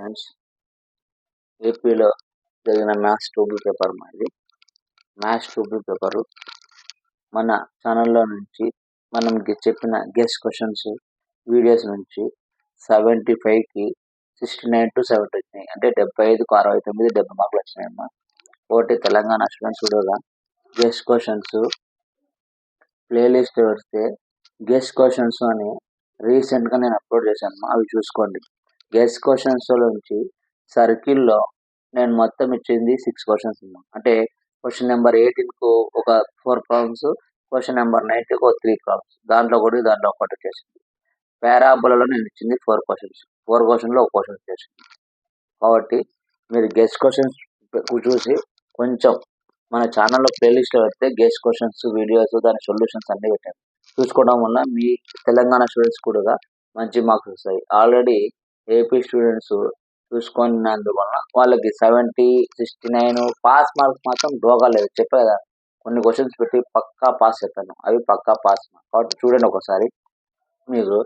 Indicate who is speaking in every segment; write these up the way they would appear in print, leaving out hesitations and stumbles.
Speaker 1: Friends, ఏపీలో జరిగిన maths 2B paper ఇది. మ్యాథ్స్ 2B పేపరు మన ఛానల్లో నుంచి మనం చెప్పిన గెస్ క్వశ్చన్స్ వీడియోస్ నుంచి 75కి 69 to 70 వచ్చినాయి. అంటే 75కు 69, 70 మార్కులు వచ్చినాయమ్మా. ఒకటి తెలంగాణ స్టూడెంట్స్ చూడగా గెస్ క్వశ్చన్స్ ప్లేలిస్ట్ వస్తే గెస్ క్వశ్చన్స్ అని రీసెంట్గా నేను అప్లోడ్ చేశాను, అవి చూసుకోండి. గెస్ క్వశ్చన్స్ నుంచి సర్కిల్లో నేను మొత్తం ఇచ్చింది 6 క్వశ్చన్స్ ఉన్నా. అంటే క్వశ్చన్ నెంబర్ 18కు ఒక 4 ప్రాబ్లమ్స్, క్వశ్చన్ నెంబర్ 19కు ఒక 3 ప్రాబ్లమ్స్, దాంట్లో ఒకటి వచ్చేసింది. పారాబోలాలో నేను ఇచ్చింది 4 క్వశ్చన్స్, 4 క్వశ్చన్లో ఒక క్వశ్చన్ వచ్చేసింది. కాబట్టి మీరు గెస్ క్వశ్చన్స్ చూసి కొంచెం మన ఛానల్లో ప్లేలిస్ట్లో పెడితే గెస్ క్వశ్చన్స్ వీడియోస్ దాని సొల్యూషన్స్ అన్నీ పెట్టాను. చూసుకోవడం వల్ల మీ తెలంగాణ స్టూడెంట్స్ కూడా మంచి మార్క్స్ వస్తాయి. ఆల్రెడీ ఏపీ స్టూడెంట్స్ చూసుకున్నందువల్ల వాళ్ళకి 70, 69 పాస్ మార్క్స్ మాత్రం డోగా లేదు. చెప్పే కదా, కొన్ని క్వశ్చన్స్ పెట్టి పక్కా పాస్ చెప్పాను, అవి పక్కా పాస్. కాబట్టి చూడండి ఒకసారి. మీకు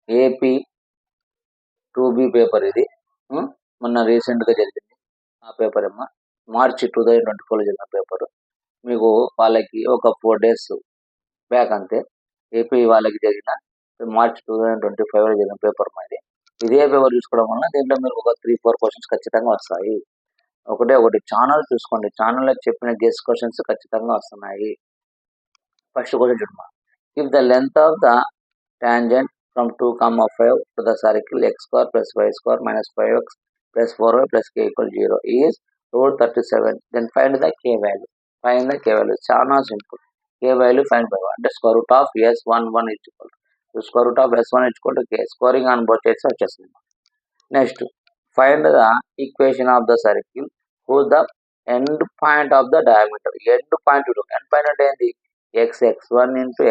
Speaker 1: ఏపీ 2B పేపర్ ఇది మొన్న రీసెంట్గా జరిగింది. ఆ పేపర్ ఏమో మార్చి 2024లో జరిగిన పేపర్. మీకు వాళ్ళకి ఒక 4 days బ్యాక్ అంతే. ఏపీ వాళ్ళకి జరిగిన మార్చి 2025లో జరిగిన పేపర్ మాది. ఇదే పేపర్ చూసుకోవడం వల్ల దీంట్లో మీరు ఒక 3-4 క్వశ్చన్స్ ఖచ్చితంగా వస్తాయి. ఒకటి ఛానల్ చూసుకోండి, ఛానల్లో చెప్పిన గెస్ క్వశ్చన్స్ ఖచ్చితంగా వస్తున్నాయి. ఫస్ట్ క్వశ్చన్ చూడమా. If the length of the tangent from 2,5 to the circle x square plus y square minus 5x plus 4y plus k equal 0 is root 37, then find the k value. Find the k value. చాలా simple. k value find by 1 అంటే square root of s11 is equal to square root of s1 is equal to k. Scoring on both sides వచ్చేస్తుంది. Next find the equation of the circle whose the end point of the diameter. end point అంటే ఏంటి? x1 into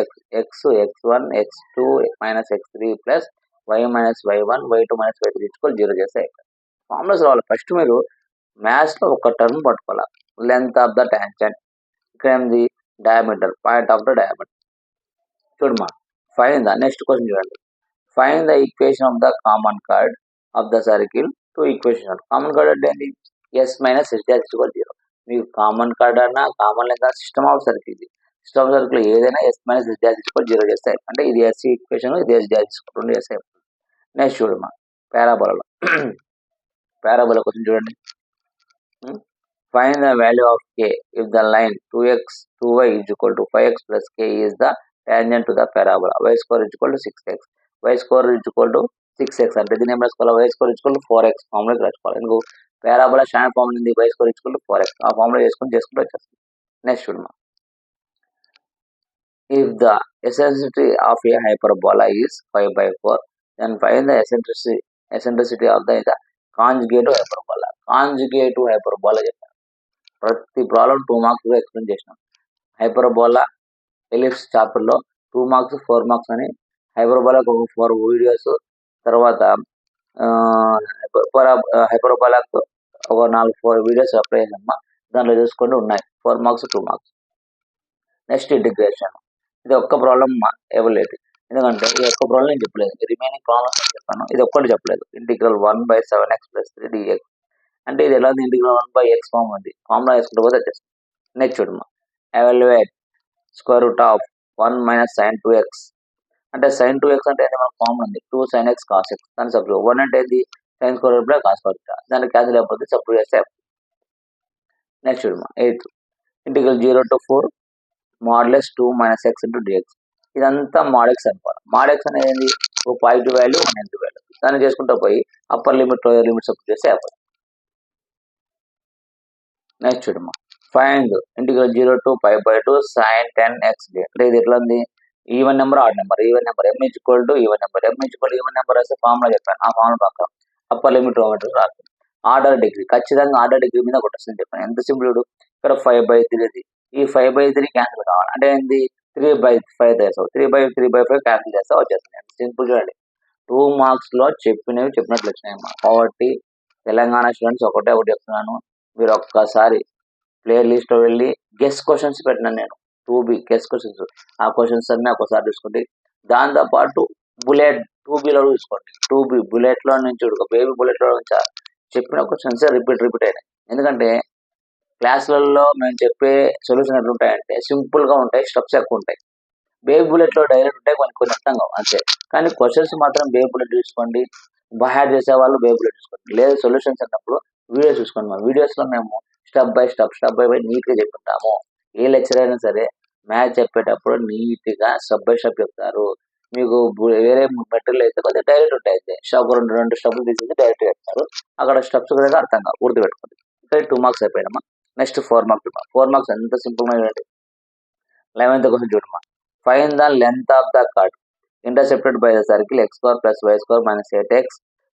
Speaker 1: x1 x2 minus x3 plus y minus y1 y2 minus y3 equal 0 చేస్తే formulas రావాలి. First మీరు మ్యాథ్స్లో ఒక term పట్టుకోవాలి. Length of the tangent, ఇక్కడ ఏంది? Diameter, point of the diameter. చూడమ్మా, ఫైన్ ద నెక్స్ట్ క్వశ్చన్ చూడండి. Find the equation of the common chord of the circle to equation. Common chord అంటే ఏంటి? S minus S dash equal 0. మీకు common chord అన్నా common length system of circle, system circle ఏదైనా S minus S dash equal 0 చేస్తాయి. అంటే ఇది S equation, ఇది S dash 2 చేస్తాయి. నెక్స్ట్ చూడమ్మా, పారాబోలా. పారాబోలా క్వశ్చన్ చూడండి. Find the value of k if the line 2x 2y is equal to 5x plus k is the tangent to the parabola. y square is equal to 6x. y square is equal to 6x అంటే దీని ఏం రాసుకోవాలి? y square is equal to 4x formula రాసుకోవాలి. ఇంకో parabola standard formula ఉంది, y square is equal to 4x. ఆ formula చేసుకుంటూ వచ్చేస్తుంది. నెక్స్ట్ చూడమ్మా. If the eccentricity of a hyperbola is 5/4, then find the eccentricity of the conjugate hyperbola. Conjugate hyperbola చెప్పాను. ప్రతి problem 2 marks explain చేసినాం. Hyperbola ellipse చాప్టర్లో 2 marks 4 marks అని హైపర్బోలాకు ఒక 4 వీడియోస్, తర్వాత హైపర్బోలాకు ఒక 4 వీడియోస్ అప్లై చేసామా, దాంట్లో చూసుకుంటూ ఉన్నాయి. 4 మార్క్స్ 2 మార్క్స్. Next integration. ఇది ఒక్క ప్రాబ్లం ఎవలేదు, ఎందుకంటే ఈ ఒక్క ప్రాబ్లం నేను చెప్పలేదు. రిమైనింగ్ ప్రాబ్లమ్స్ అని చెప్పాను, ఇది ఒక్కటి చెప్పలేదు. ఇంటిగ్రల్ 1/7x + 3 dx అంటే ఇది ఎలా ఉంది? ఇంటిగ్రల్ 1/x ఫార్మ్ ఉంది, ఫార్ములా వేసుకుంటూ పోతే వచ్చేస్తుంది. నెక్స్ట్ చూడమ్మా, evaluate square root of 1 - sin 2x అంటే sin 2x అంటే మనకు ఫార్మ్ ఉంది 2 sin x cos x. దాని సబ్స్టిట్యూట్ 1 అంటే ఇది sin square root by cos square. దాన్ని క్యాన్సిల్ అయిపోతే సబ్స్టిట్యూట్ చేస్తే. నెక్స్ట్ చూడమ్మా, 8 integral 0 to 4 modulus 2 - x into dx. ఇదంతా mod x అనుకోవాలి. mod x అనేది ఏంది? ఒక పాజిటివ్ వాల్యూ, ఒక నెగిటివ్ వాల్యూ. దాన్ని చేసుకుంటూ పోయి upper limit lower limit substitute చేస్తే అయిపోతుంది. నెక్స్ట్ చూడమ్మా, find integral 0 to π/2 sin 10x d. అంటే ఇది ఎట్లా ఉంది? Even number, odd number. Even number m equal to even number, even number వస్తే ఫార్ములా చెప్పాను, ఆ ఫార్ములా ప్రకారం అప్పర్ లిమిట్ లోయర్ లిమిట్ రాస్తుంది. ఆర్డర్ డిగ్రీ ఖచ్చితంగా ఆర్డర్ డిగ్రీ మీద కొట్టేస్తుంది చెప్పాను. ఎంత సింపుల్. ఇక్కడ 5/3, ఈ 5/3 క్యాన్సిల్ కావాలి అంటే ఏంది? 3/5 చేస్తావు, 3/5 క్యాన్సిల్ చేస్తా వచ్చేస్తుంది. ఎంత సింపుల్ చూడండి. 2 మార్క్స్లో చెప్పినట్లు వచ్చినాయమ్మా. కాబట్టి తెలంగాణ స్టూడెంట్స్ ఒకటి చెప్తున్నాను, మీరు ఒక్కసారి ప్లే లిస్ట్లో వెళ్ళి గెస్ క్వశ్చన్స్ పెట్టినాను నేను, 2B గెస్ క్వశ్చన్స్. ఆ క్వశ్చన్స్ అన్నీ ఒకసారి చూసుకోండి. దాంతోపాటు బుల్లెట్ 2Bలో చూసుకోండి. 2B బుల్లెట్‌లో నుంచి ఒక బేబీ బుల్లెట్‌లో నుంచి చెప్పిన క్వెషన్స్ రిపీట్ అయినాయి. ఎందుకంటే క్లాస్‌లలో మేము చెప్పే సొల్యూషన్ ఎట్లుంటాయంటే సింపుల్‌గా ఉంటాయి. స్టెప్స్ ఎక్కువ ఉంటాయి. బేబీ బుల్లెట్‌లో డైరెక్ట్ ఉంటాయి. కొన్ని అర్థం కావు అంతే. కానీ క్వెషన్స్ మాత్రం బేబీ బుల్లెట్ చూసుకోండి. బై హార్ట్ చేసేవాళ్ళు బేబీ బుల్లెట్ చూసుకోండి. లేదు సొల్యూషన్స్ అన్నప్పుడు వీడియో చూసుకోండి. మా వీడియోస్‌లో మేము స్టెప్ బై స్టెప్ నీట్‌గా చెప్పుంటాము. ఏ లెక్చర్ అయినా సరే మ్యాథ్స్ చెప్పేటప్పుడు నీట్‌గా స్టెప్ బై స్టెప్ చెప్తారు. మీకు వేరే మెటీరియల్ అయితే కొద్దిగా డైరెక్ట్ ఉంటాయి. స్టెప్ 2 స్టెప్‌లు తీసేసి డైరెక్ట్ చెప్తారు. అక్కడ స్టెప్స్ కూడా అర్థం కావు. గుర్తుపెట్టుకోండి. ఇక్కడ 2 మార్క్స్ అయిపోయాయమ్మా. Next 4 marks. 4 మార్క్స్ ఎంత సింపుల్‌గా చూడండి. 11th క్వెషన్ చూడమ్మా. Find the length of the cut intercepted by the circle x square plus y square minus 8x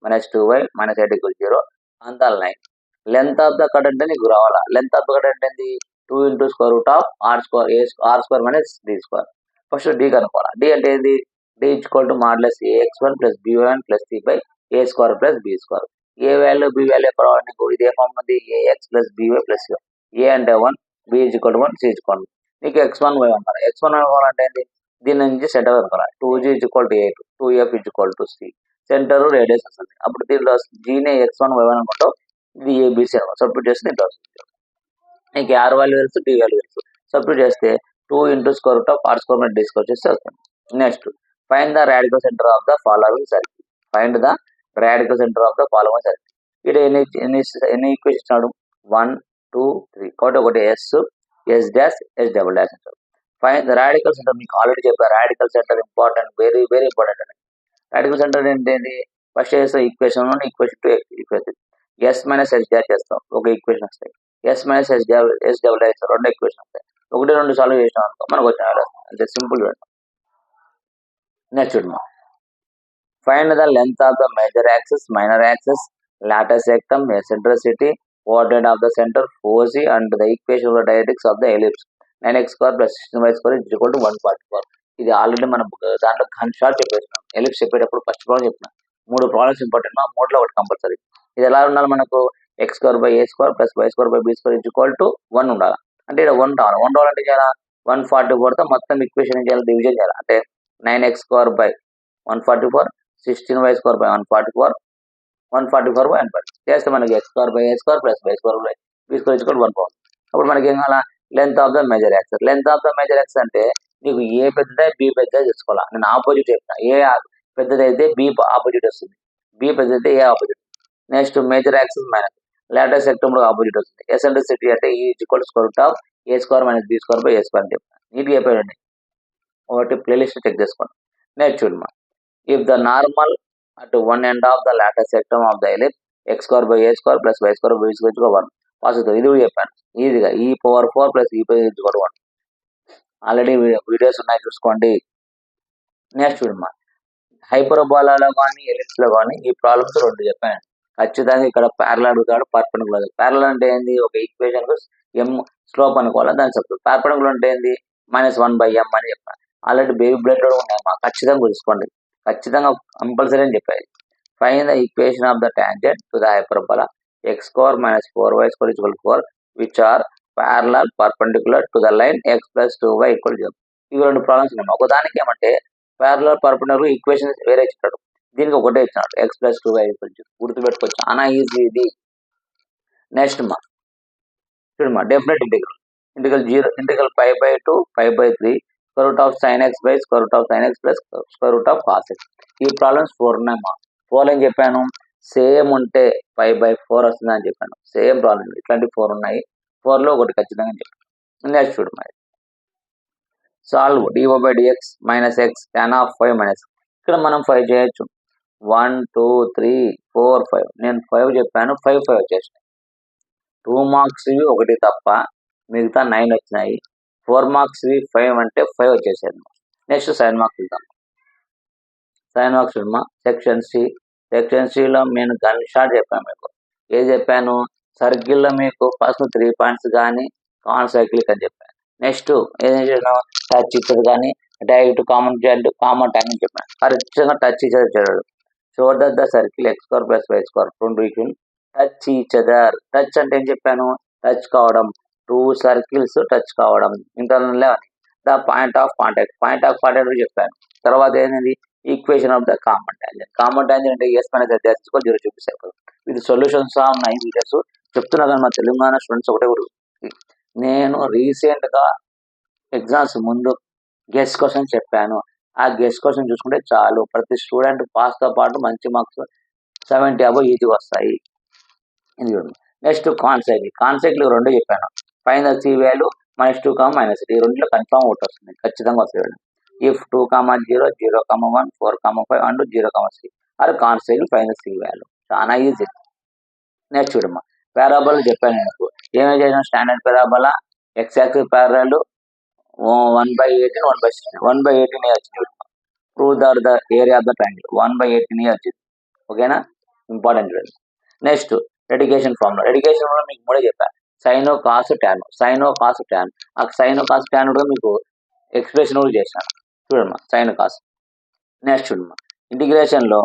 Speaker 1: minus 2y minus 8 = 0 on the line. Length of the cut అంటే నీకు రావాలా. Length of the cut అంటే ఏంది? 2 into square root of r square minus d square. First d కనుక్కోవాలి. d అంటే ఏంది? d modulus ax1 plus b1 plus c by a square plus b square. A value b value ఎక్కడ రావాలి నీకు? ఇది ఏ ఫార్మ్ ఉంది? ax plus by plus c. a అంటే 1, b = 1, c = 1. నీకు x1 y అన్నారు. x1 కావాలంటే ఏంటి? దీని నుంచి సెంటర్ కనుక్కోవాలి. 2g = 8, 2f = c. Centre radius వస్తుంది. అప్పుడు దీనిలో జీనే x1 y1 అనుకుంటావు. ఇది ఏబిసి అనమాట. సబ్స్టిట్యూట్ చేస్తే దీంట్లో వస్తుంది. నీకు r వాల్యూ తెలుసు, d వాల్యూ తెలుసు. సబ్స్టిట్యూట్ చేస్తే 2 into square root of r square minus d square చేస్తే వస్తుంది. Next find the radical centre of the following circle. Find the radical centre of the following circle. ఇక్కడ ఎన్ని equation ఇచ్చినాడు? 1, 2, 3. కాబట్టి ఒకటి s dash s double dash అంటారు. Find the radical centre. మీకు already చెప్పారు radical centre important, very very important అని. Radical centre ఏంటి? ఫస్ట్ చేస్తాం equation 1, equation 2, equation 3. s minus s dash చేస్తాం, ఒక ఈక్వేషన్ వస్తాయి. s minus s double dash 2 equation వస్తాయి. 1, 2 సాల్వ్ చేసినాం అనుకో మనకు వచ్చిన వాల్యూ వస్తుంది. అంటే సింపుల్. నెక్స్ట్ చూడమ్మా. Find the length of the major axis, minor axis, latus rectum, eccentricity, coordinate of the centre, foci and the equation of the directrix of the ellipse 9x square plus 16y square = 144. ఇది already మనం దాంట్లో gun shot చెప్పేసినాం. Ellipse చెప్పేటప్పుడు first problem చెప్పినాం. 3 problems important. 3లో ఒకటి compulsory. ఇది ఎలా ఉండాలి మనకు? x square by a square plus y square by b square = 1 ఉండాలి. అంటే ఇక్కడ 1 రావాలి. 1 రావాలంటే చేయాలా? 144తో మొత్తం ఈక్వేషన్ ఏం చేయాలి? డివిజన్ చేయాలి. అంటే 9x square by 144, 16y square by 144, 144 by 144 చేస్తే మనకి x square by a square plus y square by b square = 1 పోవాలి. అప్పుడు మనకి ఏం కావాలా? Length of the major axis. Length of the major axis అంటే నీకు ఏ పెద్దదే బి పెద్దదే తెలుసుకోవాలా. నేను ఆపోజిట్ చెప్పిన. ఏ పెద్దదైతే బి ఆపోజిట్ వస్తుంది, బి పెద్దదైతే a opposite. Next major axis minus latus rectum opposite వస్తుంది. ఎసెంట్రిసిటీ అంటే e = square root of a square minus b square by a square అని చెప్పిన. నీట్గా చెప్పాడండి. ఒకటి ప్లేలిస్ట్ చెక్ చేసుకోండి. నెక్స్ట్ చూడమ్మా. If the normal at one end of the lateral sectum of the ellipse x square by a square plus y square by b square = 1. Positive. ఇది కూడా చెప్పాను ఈజీగా. e⁴ plus e⁴ = 1. Already videos ఉన్నాయి చూసుకోండి. Next చూడమ్మా. హైపర్బోలాలో కానీ ellipse లో కానీ ఈ ప్రాబ్లమ్స్ 2 చెప్పాను. ఖచ్చితంగా ఇక్కడ ప్యారలల్ అడుగుతాడు, పర్పెండిక్యులర్. ప్యారలల్ అంటే ఏంది? ఒక ఈక్వేషన్ కు m స్లోప్ అనుకోవాలి, దాని సబ్స్టిట్యూట్. పర్పెండిక్యులర్ అంటే ఏంది? -1/m అని చెప్పాను. ఆల్రెడీ బేబీ బ్లడ్ కూడా ఉన్నాయమ్మా. ఖచ్చితంగా చూసుకోండి. ఖచ్చితంగా కంపల్సరీ అని చెప్పాయి. Find the equation of the tangent to the hyperbola x square minus 4y square = 4 which are parallel perpendicular to the line x plus 2y = 0. ఇవి 2 ప్రాబ్లమ్స్ ఉన్నాయి. ఒకదానికి ఏమంటే ప్యారలల్ పర్పెండిక్యులర్ ఈక్వేషన్ వేరే ఇచ్చాడు, దీనికి ఒకటే ఇచ్చినాడు x ప్లస్ 2y = 0. గుర్తుపెట్టుకోవచ్చు, చాలా ఈజీ ఇది. నెక్స్ట్ మా చూడమ్మా. Definite integral π/2 π/3 square root of sin x by square root of sin x plus square root of cos x. ఈ ప్రాబ్లమ్స్ 4 ఉన్నాయమ్మా. 4 ఏం చెప్పాను? సేమ్ ఉంటే π/4 వస్తుంది అని చెప్పాను. సేమ్ ప్రాబ్లం ఇట్లాంటి 4 ఉన్నాయి. 4లో ఒకటి ఖచ్చితంగా చెప్పాను. నెక్స్ట్ చూడు మరి. Solve dy/dx minus x tan of 5 minus. ఇక్కడ మనం 5 చేయొచ్చు. 1 2 3 4 5. నేను 5 చెప్పాను, 5 వచ్చేసినాయి. 2 మార్క్స్ ఇవి ఒకటి తప్ప మిగతా 9 వచ్చినాయి. 4 మార్క్స్ 5 అంటే 5 వచ్చేసాయి. నెక్స్ట్ సైన్ మార్క్స్ చూద్దాం. సైన్ మార్క్స్ చూడమ్మా. సెక్షన్ సిలో నేను గన్ షాట్ చెప్పాను మీకు. ఏది చెప్పాను? సర్కిల్లో మీకు ఫస్ట్ 3 పాయింట్స్ కానీ కామన్ సర్కిల్ అని చెప్పాను. నెక్స్ట్ ఏం చేయడం? టచ్ ఇచ్చేది కానీ డైరెక్ట్ కామన్ కామన్ ట్యాంగ్ అని చెప్పాను. ఖచ్చితంగా టచ్ ఇచ్చేది వచ్చాడు. Show that the circle x square plus y square 2 equal touch each other. Touch అంటే ఏం చెప్పాను? టచ్ కావడం. 2 సర్కిల్స్ టచ్ కావడం. Internal the point of contact. Point of contact చెప్పాను. తర్వాత ఏంటండి? Equation of the common tangent. Common tangent అంటే yes minus S equal 0 చూపిస్తారు. ఇది సొల్యూషన్స్ ఉన్నాయి వీడియోస్ చెప్తున్నా కానీ మా తెలంగాణ స్టూడెంట్స్ ఒకటే నేను రీసెంట్ గా ఎగ్జామ్స్ ముందు గెస్ క్వశ్చన్ చెప్పాను. ఆ గెస్ క్వశ్చన్ చూసుకుంటే చాలు ప్రతి స్టూడెంట్ పాస్ తో పాటు మంచి మార్క్స్ 70 అబో ఈజీ వస్తాయి. ఇది నెక్స్ట్ కాన్సైకిల్ రెండు చెప్పాను. ఫైన్ ద సి వాల్యూ -2, -3 ఈ రెండులో కన్ఫర్మ్ ఒకటి వస్తుంది, ఖచ్చితంగా వస్తుంది. If 2, 0, 0, 1, 4, 5 and 0, 3 are concyclic find the c value. చాలా ఈజీ. నెక్స్ట్ చూడమ్మా పారాబోల్ చెప్పాను నేను. ఏమేమి చేసిన standard parabola x axis parallel 1/18 1/16 1/18 వచ్చింది. Prove the area of the triangle 1/18 వచ్చింది. ఓకేనా, important. Next reduction formula. Reduction formula మీకు మూడే చెప్పాను. Sine cos tan. ఆ సైనో కాస్ టాన్ కూడా మీకు ఎక్స్ప్రెషన్ కూడా చేశాను చూడమ్మా, సైనో కాస్. నెక్స్ట్ చూడమ్మా ఇంటిగ్రేషన్ లో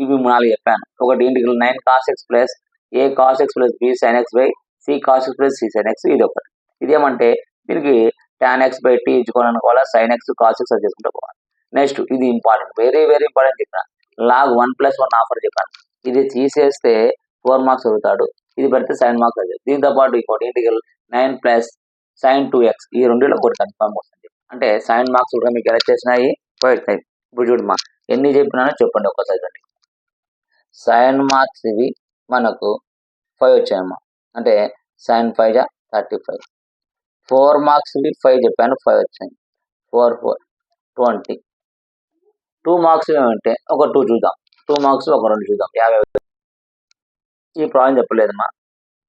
Speaker 1: ఇవి 4 చెప్పాను. ఒకటి integral 9 cos x plus a cos x plus b sin x by c cos x plus c sin x. ఇది ఒకటి. ఇదేమంటే దీనికి tan x by t ఇచ్చుకోవాలనుకోవాలా, sin x cos x అది చేసుకుంటూ పోవాలి. నెక్స్ట్ ఇది ఇంపార్టెంట్, వెరీ వెరీ ఇంపార్టెంట్ చెప్పాను. Log 1+1 offer చెప్పాను. ఇది తీసేస్తే 4 మార్క్స్ అవుతాడు, ఇది పెడితే 7 మార్క్స్ అవుతుంది. దీంతో పాటు ఇంకోటి ఇంటిగ్రల్ 9 ప్లస్ sin 2x ఈ రెండులో ఒకటి కన్ఫర్మ్ వస్తుంది. అంటే 7 మార్క్స్ కూడా మీకు ఎలా చేసినాయి పోయిస్తాయి. ఇప్పుడు చూడమ్మా ఎన్ని చెప్పినానో చెప్పండి ఒక్కసారి. సైన్ మార్క్స్ ఇవి మనకు 5 వచ్చాయమ్మా, అంటే sin 5 35. 4 మార్క్స్ ఇవి 5 చెప్పాను, 5 వచ్చాయి. 4 4 20. 2 మార్క్స్ ఏమంటే ఒక 2 చూద్దాం, 2 మార్క్స్ ఒక 2 చూద్దాం, 50. ఈ ప్రాబ్లం చెప్పలేదమ్మా,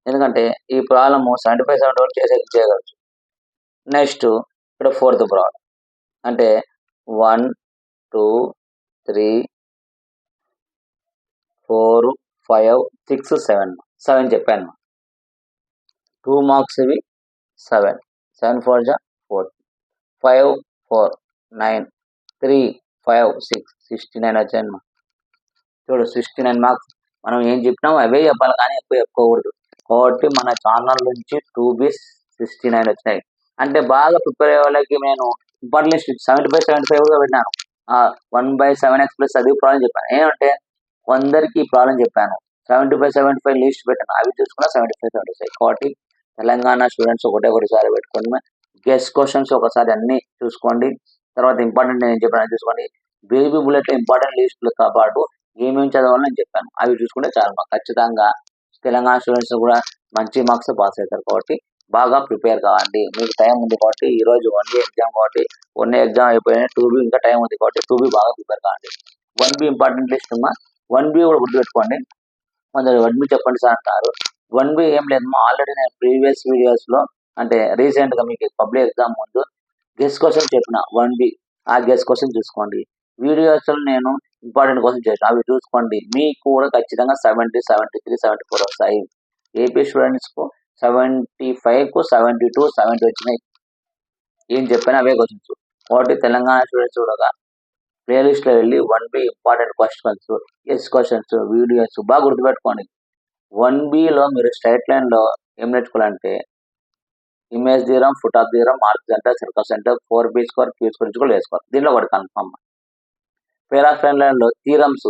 Speaker 1: ఎందుకంటే ఈ ప్రాబ్లమ్ 75 వరకు చేయగలచ్చు. నెక్స్ట్ ఇక్కడ 4th ప్రాబ్లం అంటే 1 2 3 4 5 6 7 చెప్పాను. 2 మార్క్స్ ఇవి 7 7 4 4 5 4 9 3 5 6 69 వచ్చాయమ్మా. చూడు 69 మార్క్స్. మనం ఏం చెప్పినాం అవే చెప్పాలి కానీ ఎక్కువ చెప్పుకోకూడదు. కాబట్టి మన ఛానల్ నుంచి 2B 69 వచ్చినాయి. అంటే బాగా ప్రిపేర్ అయ్యే వాళ్ళకి నేను ఇంపార్టెంట్ లిస్ట్ 75 కూడా పెట్టినాను. 1/7x ప్లస్ అది ప్రాబ్లం చెప్పాను. ఏమంటే కొందరికి ఈ ప్రాబ్లం చెప్పాను, 75 లిస్ట్ పెట్టాను, అవి చూసుకున్నా 75 కాబట్టి తెలంగాణ స్టూడెంట్స్ ఒకటేసారి పెట్టుకోండి. గెస్ క్వశ్చన్స్ ఒకసారి అన్ని చూసుకోండి. తర్వాత ఇంపార్టెంట్ నేను చెప్పాను చూసుకోండి. బేబీ బుల్లెట్ ఇంపార్టెంట్ లిస్టులతో పాటు ఏమేమి చదవాలని నేను చెప్పాను, అవి చూసుకుంటే చాలా ఖచ్చితంగా తెలంగాణ స్టూడెంట్స్ కూడా మంచి మార్క్స్ పాస్ అవుతారు. కాబట్టి బాగా ప్రిపేర్ కావండి. మీకు టైం ఉంది కాబట్టి ఈ రోజు 1A ఎగ్జామ్ కాబట్టి 1A ఎగ్జామ్ అయిపోయినా 2B ఇంకా టైం ఉంది కాబట్టి 2B బాగా ప్రిపేర్ కావండి. 1B ఇంపార్టెంట్ లిస్ట్ అమ్మా, 1B కూడా గుర్తుపెట్టుకోండి. కొందరు 1B చెప్పండి సార్ అంటారు. 1B ఏం లేదమ్మా, ఆల్రెడీ నేను ప్రీవియస్ వీడియోస్ లో అంటే రీసెంట్ గా మీకు పబ్లిక్ ఎగ్జామ్ ముందు గెస్ క్వశ్చన్ చెప్పిన 1B, ఆ గెస్ క్వశ్చన్ చూసుకోండి. వీడియోస్ లో నేను ఇంపార్టెంట్ క్వశ్చన్ చేసిన అవి చూసుకోండి. మీకు కూడా ఖచ్చితంగా 70 73 74 వస్తాయి. ఏపీ స్టూడెంట్స్ కు 75 కు 72 70 వచ్చినాయి. ఏం చెప్పినా అవే క్వశ్చన్స్. కాబట్టి తెలంగాణ స్టూడెంట్స్ కూడా ప్లేలిస్ట్ లో వెళ్ళి 1B important questions, S questions, videos బాగా గుర్తుపెట్టుకోండి. 1B లో మీరు స్ట్రైట్ లైన్ లో ఏం నేర్చుకోవాలంటే image theorem, foot of theorem, mark centre, circle centre, 4B square, Q square కూడా వేసుకోవాలి. దీనిలో ఒకటి కన్ఫర్మ్. పేర్ ఆఫ్ లైన్ లో థీరమ్స్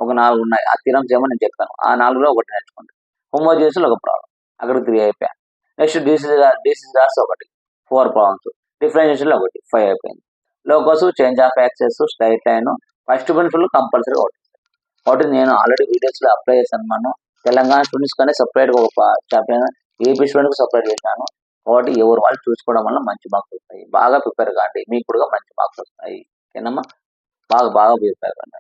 Speaker 1: ఒక 4 ఉన్నాయి. ఆ థీరమ్స్ ఏమో నేను చెప్పాను, ఆ 4లో ఒకటి నేర్చుకోండి. హోమోజినియస్ లో ఒక ప్రాబ్లం, అక్కడ 3 అయిపోయాయి. నెక్స్ట్ డిసిస్ రాసి ఒకటి 4 ప్రాబ్లమ్స్. డిఫరెన్షియేషన్ లో ఒకటి 5 అయిపోయింది. Locus, change of axes, straight line, first principle compulsory ఒకటి. కాబట్టి నేను ఆల్రెడీ వీడియోస్ లో అప్లై చేశాను. మనం తెలంగాణ స్టూడెంట్స్ కానీ సపరేట్ గా ఒక చాప్టర్, ఏపీ స్టూడెంట్స్ సపరేట్ చేశాను. కాబట్టి ఎవరు వాళ్ళు చూసుకోవడం వల్ల మంచి మార్క్స్ వస్తాయి. బాగా ప్రిపేర్ కాండి, మీకు కూడా మంచి మార్క్స్ వస్తాయి. ఓకేనమ్మా, బాగా ప్రిపేర్ కాండి.